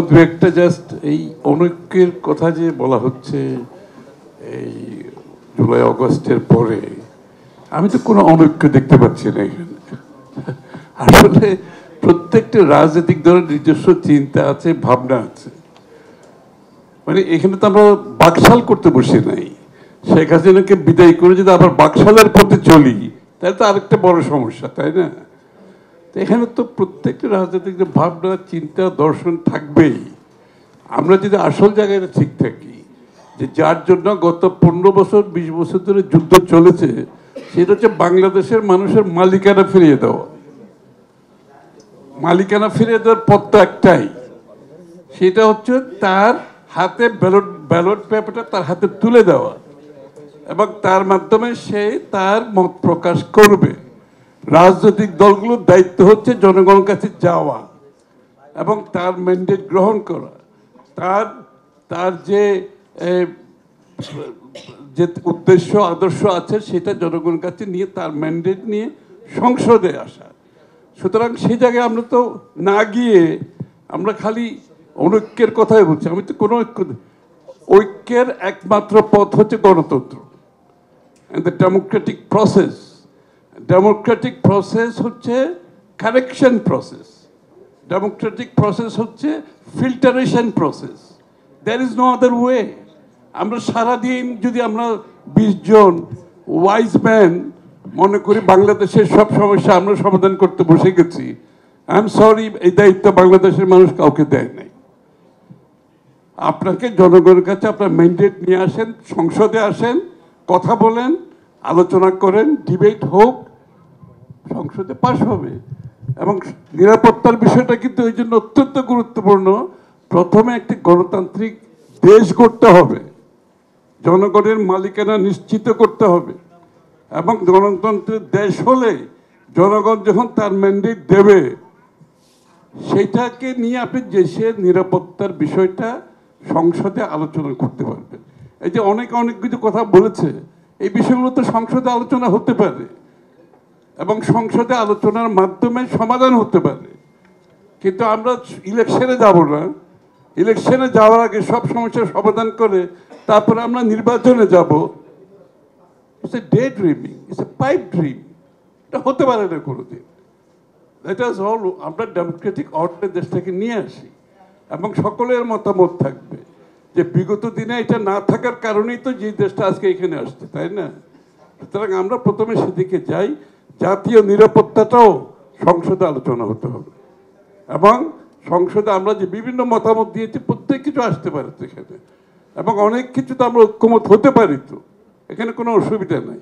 দু একটা জাস্ট এই অনৈক্যের কথা যে বলা হচ্ছে এই জুলাই অগস্টের পরে, আমি তো কোনো অনৈক্য দেখতে পাচ্ছি না এখানে। আসলে প্রত্যেকটা রাজনৈতিক দলের নিজস্ব চিন্তা আছে, ভাবনা আছে। মানে এখানে তো আমরা বাকশাল করতে বসে নাই। শেখ হাসিনাকে বিদায় করে যদি আবার বাকশালের পথে চলি, তাহলে তো আরেকটা বড় সমস্যা, তাই না? এখানে তো প্রত্যেকটা রাজনৈতিক ভাবনা, চিন্তা, দর্শন থাকবেই। আমরা যদি আসল জায়গায় ঠিক থাকি, যে যার জন্য গত 15 বছর 20 বছর ধরে যুদ্ধ চলেছে, সেটা হচ্ছে বাংলাদেশের মানুষের মালিকানা ফিরিয়ে দেওয়া। মালিকানা ফিরিয়ে দেওয়ার পথ তো একটাই, সেটা হচ্ছে তার হাতে ব্যালট পেপারটা তার হাতে তুলে দেওয়া, এবং তার মাধ্যমে সে তার মত প্রকাশ করবে। রাজনৈতিক দলগুলোর দায়িত্ব হচ্ছে জনগণের কাছে যাওয়া এবং তার ম্যান্ডেট গ্রহণ করা, তার যে উদ্দেশ্য আদর্শ আছে সেটা জনগণের কাছে নিয়ে তার ম্যান্ডেট নিয়ে সংসদে আসা। সুতরাং সেই জায়গায় আমরা তো না গিয়ে আমরা খালি অনৈক্যের কথাই বলছি। আমি তো কোনো ঐক্যের একমাত্র পথ হচ্ছে গণতন্ত্র, the democratic process. Democratic process হচ্ছে কারেকশন প্রসেস, ডেমোক্রেটিক প্রসেস হচ্ছে filtration process. There is no other way. আমরা সারাদিন যদি আমরা 20 জন ওয়াইজ ম্যান মনে করি বাংলাদেশের সব সমস্যা আমরা সমাধান করতে বসে গেছি, আই এম সরি, এই দায়িত্ব বাংলাদেশের মানুষ কাউকে দেয় নাই। আপনাকে জনগণের কাছে আপনার ম্যান্ডেট নিয়ে আসেন, সংসদে আসেন, কথা বলেন, আলোচনা করেন, ডিবেট হোক, সংসদে পাশ হবে। এবং নিরাপত্তার বিষয়টা কিন্তু এই জন্য অত্যন্ত গুরুত্বপূর্ণ। প্রথমে একটি গণতান্ত্রিক দেশ গড়তে হবে, জনগণের মালিকানা নিশ্চিত করতে হবে, এবং গণতন্ত্রের দেশ হলে জনগণ যখন তার ম্যান্ডেট দেবে, সেইটাকে নিয়ে আপনি দেশের নিরাপত্তার বিষয়টা সংসদে আলোচনা করতে পারবেন। এই যে অনেক কিছু কথা বলেছে, এই বিষয়গুলো তো সংসদে আলোচনা হতে পারে এবং সংসদে আলোচনার মাধ্যমে সমাধান হতে পারে। কিন্তু আমরা ইলেকশনে যাব না, ইলেকশনে যাওয়ার আগে সব সমস্যার সমাধান করে তারপরে আমরা নির্বাচনে যাব। It's a day dreaming, it's a pipe dream. এটা হতে পারে না কোনোদিন। That is all. আমরা ডেমোক্রেটিক অর্ডারে দেশটাকে নিয়ে আসি এবং সকলের মতামত থাকবে যে বিগত দিনে এটা না থাকার কারণেই তো যে দেশটা আজকে এখানে আসছে, তাই না? সুতরাং আমরা প্রথমে সেদিকে যাই। জাতীয় নিরাপত্তাটাও সংসদে আলোচনা হতে হবে, এবং সংসদে আমরা যে বিভিন্ন মতামত দিয়েছি প্রত্যেক কিছু আসতে পারে তো এখানে, এবং অনেক কিছু তো আমরা ঐক্যমত হতে পারি, তো এখানে কোনো অসুবিধা নাই।